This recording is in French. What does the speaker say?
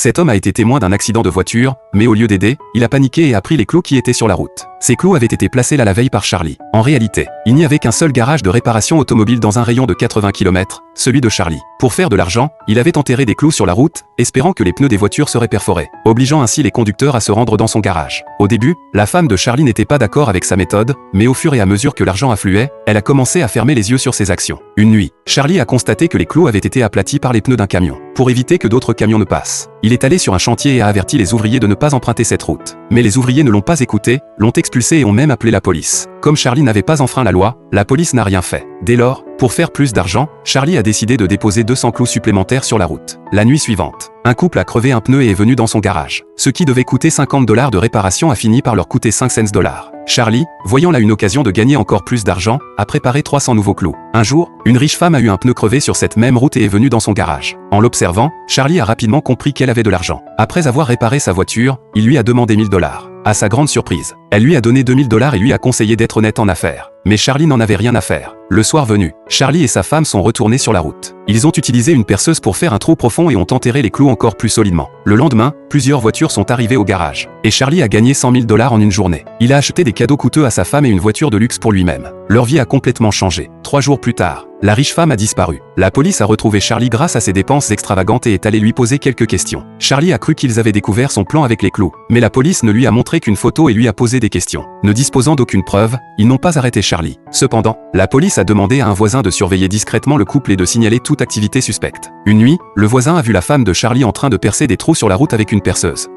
Cet homme a été témoin d'un accident de voiture, mais au lieu d'aider, il a paniqué et a pris les clous qui étaient sur la route. Ces clous avaient été placés là la veille par Charlie. En réalité, il n'y avait qu'un seul garage de réparation automobile dans un rayon de 80 km, celui de Charlie. Pour faire de l'argent, il avait enterré des clous sur la route, espérant que les pneus des voitures seraient perforés, obligeant ainsi les conducteurs à se rendre dans son garage. Au début, la femme de Charlie n'était pas d'accord avec sa méthode, mais au fur et à mesure que l'argent affluait, elle a commencé à fermer les yeux sur ses actions. Une nuit, Charlie a constaté que les clous avaient été aplatis par les pneus d'un camion. Pour éviter que d'autres camions ne passent, il est allé sur un chantier et a averti les ouvriers de ne pas emprunter cette route. Mais les ouvriers ne l'ont pas écouté, l'ont expulsé et ont même appelé la police. Comme Charlie n'avait pas enfreint la loi, la police n'a rien fait. Dès lors, pour faire plus d'argent, Charlie a décidé de déposer 200 clous supplémentaires sur la route. La nuit suivante, un couple a crevé un pneu et est venu dans son garage. Ce qui devait coûter $50 de réparation a fini par leur coûter 5 cents. Charlie, voyant là une occasion de gagner encore plus d'argent, a préparé 300 nouveaux clous. Un jour, une riche femme a eu un pneu crevé sur cette même route et est venue dans son garage. En l'observant, Charlie a rapidement compris qu'elle avait de l'argent. Après avoir réparé sa voiture, il lui a demandé $1000. À sa grande surprise, elle lui a donné $2000 et lui a conseillé d'être honnête en affaires. Mais Charlie n'en avait rien à faire. Le soir venu, Charlie et sa femme sont retournés sur la route. Ils ont utilisé une perceuse pour faire un trou profond et ont enterré les clous encore plus solidement. Le lendemain, plusieurs voitures sont arrivées au garage. Et Charlie a gagné $100 000 en une journée. Il a acheté des cadeaux coûteux à sa femme et une voiture de luxe pour lui-même. Leur vie a complètement changé. 3 jours plus tard, la riche femme a disparu. La police a retrouvé Charlie grâce à ses dépenses extravagantes et est allée lui poser quelques questions. Charlie a cru qu'ils avaient découvert son plan avec les clous. Mais la police ne lui a montré qu'une photo et lui a posé des questions. Ne disposant d'aucune preuve, ils n'ont pas arrêté Charlie. Cependant, la police a demandé à un voisin de surveiller discrètement le couple et de signaler toute activité suspecte. Une nuit, le voisin a vu la femme de Charlie en train de percer des trous sur la route avec une perceuse.